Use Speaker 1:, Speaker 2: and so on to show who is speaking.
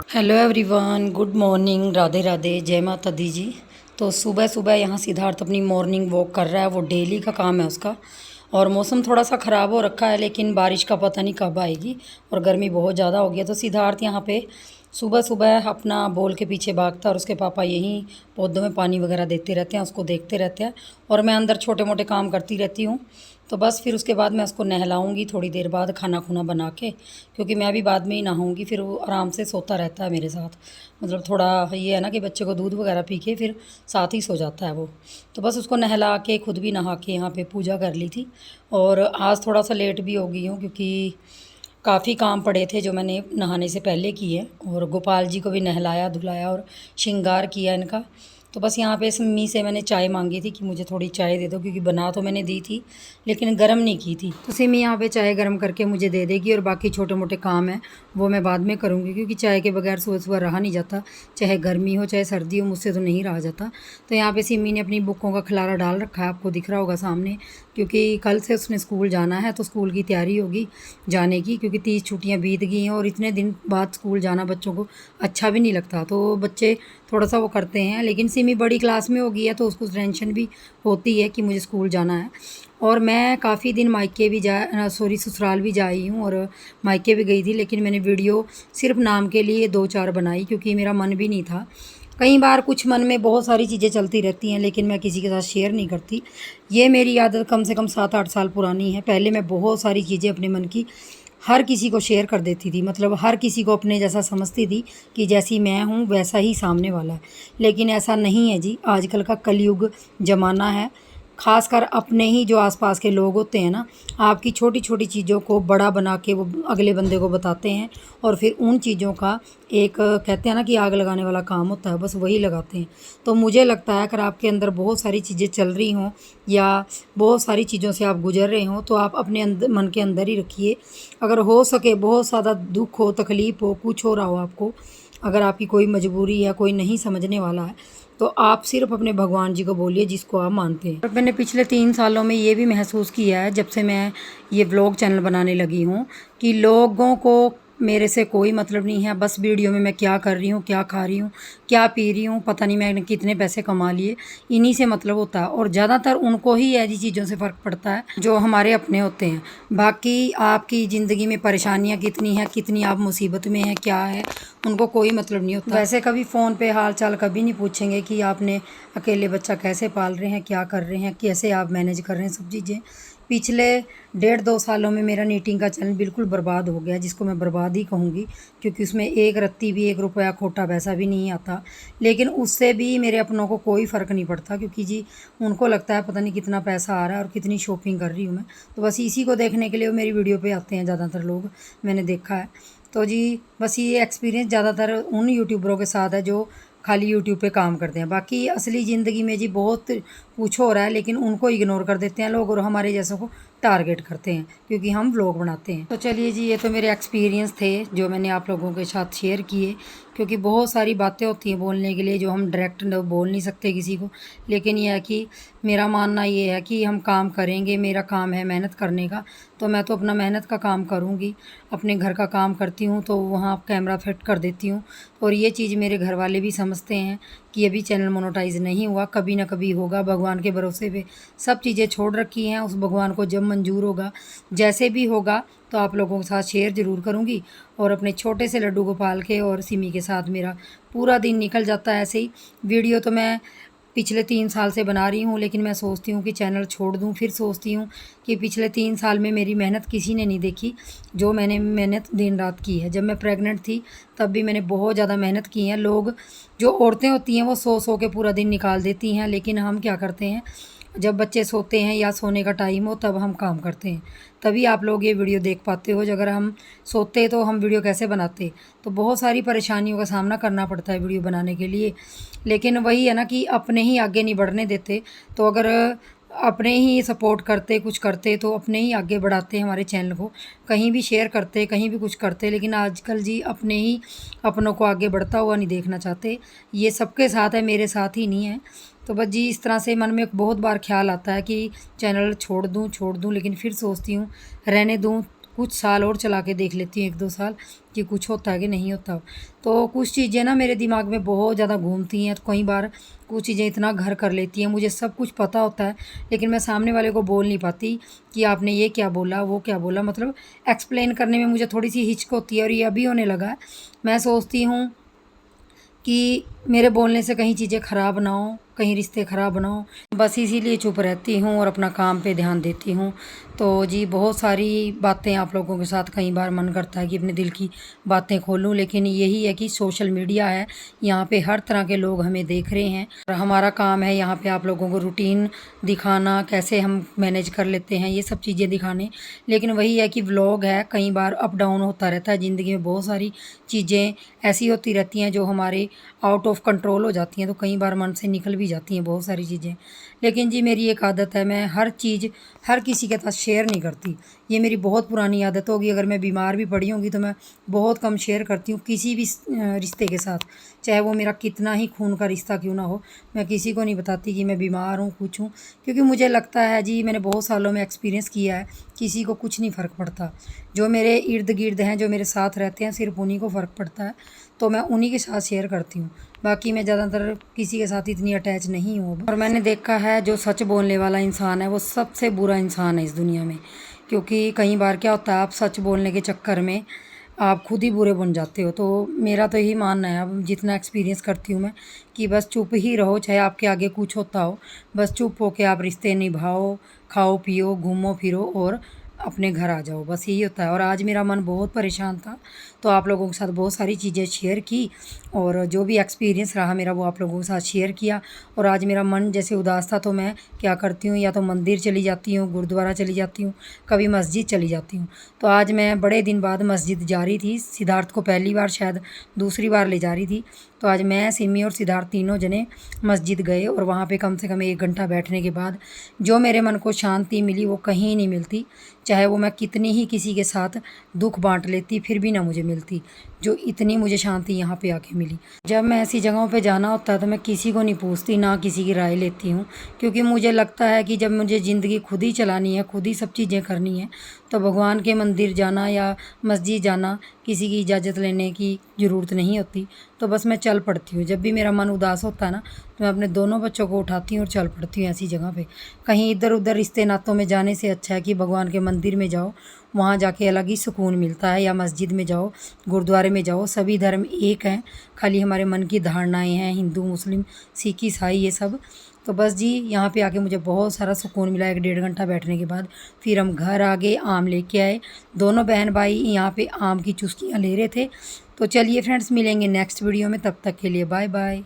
Speaker 1: Hello everyone, good morning, Radhe Radhe, जय माता दी जी। तो सुबह सुबह यहाँ सिद्धार्थ अपनी मॉर्निंग वॉक कर रहा है। वो डेली का काम है उसका। और मौसम थोड़ा सा ख़राब हो रखा है, लेकिन बारिश का पता नहीं कब आएगी। और गर्मी बहुत ज़्यादा हो गई है। तो सिद्धार्थ यहाँ पे सुबह सुबह अपना बॉल के पीछे भागता है, और उसके पापा यहीं पौधों में पानी वगैरह देते रहते हैं, उसको देखते रहते हैं। और मैं अंदर छोटे मोटे काम करती रहती हूँ। तो बस फिर उसके बाद मैं उसको नहलाऊँगी थोड़ी देर बाद, खाना खुना बना के, क्योंकि मैं भी बाद में ही नहाऊँगी। फिर वो आराम से सोता रहता है मेरे साथ। मतलब थोड़ा ये है ना कि बच्चे को दूध वगैरह पी के फिर साथ ही सो जाता है वो। तो बस उसको नहला के खुद भी नहा के यहाँ पे पूजा कर ली थी। और आज थोड़ा सा लेट भी हो गई हूँ, क्योंकि काफ़ी काम पड़े थे जो मैंने नहाने से पहले किए। और गोपाल जी को भी नहलाया धुलाया और श्रृंगार किया इनका। तो बस यहाँ पे मम्मी से मैंने चाय मांगी थी कि मुझे थोड़ी चाय दे दो, क्योंकि बना तो मैंने दी थी लेकिन गर्म नहीं की थी। तो सिमी यहाँ पे चाय गर्म करके मुझे दे देगी, और बाकी छोटे मोटे काम हैं वो मैं बाद में करूँगी, क्योंकि चाय के बगैर सुबह सुबह रहा नहीं जाता। चाहे गर्मी हो चाहे सर्दी हो, मुझसे तो नहीं रहा जाता। तो यहाँ पे सिमी ने अपनी बुकों का खिलारा डाल रखा है, आपको दिख रहा होगा सामने, क्योंकि कल से उसने स्कूल जाना है। तो स्कूल की तैयारी होगी जाने की, क्योंकि 30 छुट्टियाँ बीत गई हैं और इतने दिन बाद स्कूल जाना बच्चों को अच्छा भी नहीं लगता। तो बच्चे थोड़ा सा वो करते हैं, लेकिन सिमी बड़ी क्लास में हो गई है तो उसको टेंशन भी होती है कि मुझे स्कूल जाना है। और मैं काफ़ी दिन मायके भी ससुराल भी आई हूँ, और मायके भी गई थी, लेकिन मैंने वीडियो सिर्फ नाम के लिए 2-4 बनाई, क्योंकि मेरा मन भी नहीं था। कई बार कुछ मन में बहुत सारी चीज़ें चलती रहती हैं, लेकिन मैं किसी के साथ शेयर नहीं करती। ये मेरी आदत कम से कम 7-8 साल पुरानी है। पहले मैं बहुत सारी चीज़ें अपने मन की हर किसी को शेयर कर देती थी, मतलब हर किसी को अपने जैसा समझती थी कि जैसी मैं हूँ वैसा ही सामने वाला है। लेकिन ऐसा नहीं है जी, आजकल का कलयुग ज़माना है। ख़ासकर अपने ही जो आसपास के लोग होते हैं ना, आपकी छोटी छोटी चीज़ों को बड़ा बना के वो अगले बंदे को बताते हैं, और फिर उन चीज़ों का एक कहते हैं ना कि आग लगाने वाला काम होता है, बस वही लगाते हैं। तो मुझे लगता है अगर आपके अंदर बहुत सारी चीज़ें चल रही हों, या बहुत सारी चीज़ों से आप गुजर रहे हों, तो आप अपने अंदर मन के अंदर ही रखिए। अगर हो सके, बहुत ज़्यादा दुख हो, तकलीफ़ हो, कुछ हो रहा हो आपको, अगर आपकी कोई मजबूरी है, कोई नहीं समझने वाला है, तो आप सिर्फ अपने भगवान जी को बोलिए जिसको आप मानते हैं। और मैंने पिछले 3 सालों में ये भी महसूस किया है, जब से मैं ये व्लॉग चैनल बनाने लगी हूँ, कि लोगों को मेरे से कोई मतलब नहीं है। बस वीडियो में मैं क्या कर रही हूँ, क्या खा रही हूँ, क्या पी रही हूँ, पता नहीं मैंने कितने पैसे कमा लिए, इन्हीं से मतलब होता है। और ज़्यादातर उनको ही ऐसी चीज़ों से फ़र्क पड़ता है जो हमारे अपने होते हैं। बाकी आपकी ज़िंदगी में परेशानियाँ कितनी हैं, कितनी आप मुसीबत में हैं, क्या है, उनको कोई मतलब नहीं होता। वैसे कभी फ़ोन पे हाल चाल कभी नहीं पूछेंगे कि आपने अकेले बच्चा कैसे पाल रहे हैं, क्या कर रहे हैं, कैसे आप मैनेज कर रहे हैं सब चीज़ें। पिछले 1.5-2 सालों में मेरा नीटिंग का चैनल बिल्कुल बर्बाद हो गया, जिसको मैं बर्बाद ही कहूँगी, क्योंकि उसमें एक रत्ती भी 1 रुपया खोटा पैसा भी नहीं आता। लेकिन उससे भी मेरे अपनों को कोई फ़र्क नहीं पड़ता, क्योंकि जी उनको लगता है पता नहीं कितना पैसा आ रहा है और कितनी शॉपिंग कर रही हूँ मैं। तो बस इसी को देखने के लिए वो मेरी वीडियो पे आते हैं ज़्यादातर लोग, मैंने देखा है। तो जी बस ये एक्सपीरियंस ज़्यादातर उन यूट्यूबरों के साथ है जो खाली यूट्यूब पे काम करते हैं। बाकी असली ज़िंदगी में जी बहुत कुछ हो रहा है, लेकिन उनको इग्नोर कर देते हैं लोग, और हमारे जैसों को टारगेट करते हैं क्योंकि हम व्लॉग बनाते हैं। तो चलिए जी, ये तो मेरे एक्सपीरियंस थे जो मैंने आप लोगों के साथ शेयर किए, क्योंकि बहुत सारी बातें होती हैं बोलने के लिए जो हम डायरेक्ट बोल नहीं सकते किसी को। लेकिन यह है कि मेरा मानना ये है कि हम काम करेंगे, मेरा काम है मेहनत करने का, तो मैं तो अपना मेहनत का काम करूँगी। अपने घर का काम करती हूँ तो वहाँ कैमरा फिट कर देती हूँ, और ये चीज़ मेरे घर वाले भी समझते हैं कि अभी चैनल मोनेटाइज़ नहीं हुआ, कभी ना कभी होगा। भगवान के भरोसे पे सब चीज़ें छोड़ रखी हैं, उस भगवान को जब मंजूर होगा, जैसे भी होगा, तो आप लोगों के साथ शेयर ज़रूर करूँगी। और अपने छोटे से लड्डू गोपाल के और सिमी के साथ मेरा पूरा दिन निकल जाता है ऐसे ही। वीडियो तो मैं पिछले 3 साल से बना रही हूँ, लेकिन मैं सोचती हूँ कि चैनल छोड़ दूँ। फिर सोचती हूँ कि पिछले 3 साल में मेरी मेहनत किसी ने नहीं देखी, जो मैंने मेहनत दिन रात की है। जब मैं प्रेग्नेंट थी तब भी मैंने बहुत ज़्यादा मेहनत की है। लोग, जो औरतें होती हैं, वो सो के पूरा दिन निकाल देती हैं, लेकिन हम क्या करते हैं, जब बच्चे सोते हैं या सोने का टाइम हो तब हम काम करते हैं। तभी आप लोग ये वीडियो देख पाते हो। जो अगर हम सोते तो हम वीडियो कैसे बनाते। तो बहुत सारी परेशानियों का सामना करना पड़ता है वीडियो बनाने के लिए। लेकिन वही है ना कि अपने ही आगे नहीं बढ़ने देते। तो अगर अपने ही सपोर्ट करते, कुछ करते, तो अपने ही आगे बढ़ाते हमारे चैनल को, कहीं भी शेयर करते, कहीं भी कुछ करते। लेकिन आजकल जी अपने ही अपनों को आगे बढ़ता हुआ नहीं देखना चाहते। ये सबके साथ है, मेरे साथ ही नहीं है। तो बस जी इस तरह से मन में बहुत बार ख्याल आता है कि चैनल छोड़ दूँ, लेकिन फिर सोचती हूँ रहने दूँ, कुछ साल और चला के देख लेती हूँ, 1-2 साल, कि कुछ होता है कि नहीं होता। तो कुछ चीज़ें ना मेरे दिमाग में बहुत ज़्यादा घूमती हैं, तो कई बार कुछ चीज़ें इतना घर कर लेती हैं, मुझे सब कुछ पता होता है, लेकिन मैं सामने वाले को बोल नहीं पाती कि आपने ये क्या बोला, वो क्या बोला, मतलब एक्सप्लेन करने में मुझे थोड़ी-सी हिचक होती है, और ये अभी होने लगा है। मैं सोचती हूँ कि मेरे बोलने से कहीं चीज़ें ख़राब ना हो, कहीं रिश्ते ख़राब ना हो, बस इसीलिए चुप रहती हूँ और अपना काम पे ध्यान देती हूँ। तो जी, बहुत सारी बातें आप लोगों के साथ कई बार मन करता है कि अपने दिल की बातें खोलूँ, लेकिन यही है कि सोशल मीडिया है, यहाँ पे हर तरह के लोग हमें देख रहे हैं, और हमारा काम है यहाँ पे आप लोगों को रूटीन दिखाना, कैसे हम मैनेज कर लेते हैं, ये सब चीज़ें दिखाने। लेकिन वही है कि व्लॉग है, कई बार अप डाउन होता रहता है, ज़िंदगी में बहुत सारी चीज़ें ऐसी होती रहती हैं जो हमारे आउट ऑफ कंट्रोल हो जाती हैं, तो कई बार मन से निकल भी जाती हैं बहुत सारी चीज़ें। लेकिन जी, मेरी एक आदत है, मैं हर चीज़ हर किसी के साथ शेयर नहीं करती। ये मेरी बहुत पुरानी आदत होगी। अगर मैं बीमार भी पड़ी होंगी तो मैं बहुत कम शेयर करती हूँ किसी भी रिश्ते के साथ, चाहे वो मेरा कितना ही खून का रिश्ता क्यों ना हो। मैं किसी को नहीं बताती कि मैं बीमार हूँ, कुछ हूँ, क्योंकि मुझे लगता है जी, मैंने बहुत सालों में एक्सपीरियंस किया है, किसी को कुछ नहीं फ़र्क पड़ता। जो मेरे इर्द गिर्द हैं, जो मेरे साथ रहते हैं, सिर्फ उन्हीं को फ़र्क पड़ता है, तो मैं उन्हीं के साथ शेयर करती हूँ। बाकी मैं ज़्यादातर किसी के साथ इतनी अटैच नहीं हूँ। और मैंने देखा है, जो सच बोलने वाला इंसान है वो सबसे बुरा इंसान है इस दुनिया में, क्योंकि कई बार क्या होता है, आप सच बोलने के चक्कर में आप खुद ही बुरे बन जाते हो। तो मेरा तो यही मानना है, अब जितना एक्सपीरियंस करती हूँ मैं, कि बस चुप ही रहो, चाहे आपके आगे कुछ होता हो, बस चुप होके आप रिश्ते निभाओ, खाओ पियो, घूमो फिरो और अपने घर आ जाओ, बस यही होता है। और आज मेरा मन बहुत परेशान था, तो आप लोगों के साथ बहुत सारी चीज़ें शेयर की, और जो भी एक्सपीरियंस रहा मेरा वो आप लोगों के साथ शेयर किया। और आज मेरा मन जैसे उदास था, तो मैं क्या करती हूँ, या तो मंदिर चली जाती हूँ, गुरुद्वारा चली जाती हूँ, कभी मस्जिद चली जाती हूँ। तो आज मैं बड़े दिन बाद मस्जिद जा रही थी, सिद्धार्थ को पहली बार, शायद दूसरी बार ले जा रही थी। तो आज मैं, सिमी और सिद्धार्थ तीनों जने मस्जिद गए, और वहाँ पे कम से कम 1 घंटा बैठने के बाद जो मेरे मन को शांति मिली वो कहीं नहीं मिलती। चाहे वो मैं कितनी ही किसी के साथ दुख बांट लेती, फिर भी ना मुझे मिलती जो इतनी मुझे शांति यहाँ पे आके मिली। जब मैं ऐसी जगहों पे जाना होता है तो मैं किसी को नहीं पूछती, ना किसी की राय लेती हूँ, क्योंकि मुझे लगता है कि जब मुझे ज़िंदगी खुद ही चलानी है, खुद ही सब चीज़ें करनी है, तो भगवान के मंदिर जाना या मस्जिद जाना, किसी की इजाज़त लेने की ज़रूरत नहीं होती। तो बस मैं चल पड़ती हूँ। जब भी मेरा मन उदास होता है ना, तो मैं अपने दोनों बच्चों को उठाती हूँ और चल पड़ती हूँ ऐसी जगह पे। कहीं इधर उधर रिश्ते नातों में जाने से अच्छा है कि भगवान के मंदिर में जाओ, वहाँ जाके अलग ही सुकून मिलता है, या मस्जिद में जाओ, गुरुद्वारे में जाओ। सभी धर्म एक हैं, खाली हमारे मन की धारणाएँ हैं, हिंदू मुस्लिम सिख ईसाई ये सब। तो बस जी, यहाँ पे आके मुझे बहुत सारा सुकून मिला 1-1.5 घंटा बैठने के बाद। फिर हम घर आ गए, आम लेके आए, दोनों बहन भाई यहाँ पे आम की चुस्कियाँ ले रहे थे। तो चलिए फ्रेंड्स, मिलेंगे नेक्स्ट वीडियो में, तब तक के लिए बाय बाय।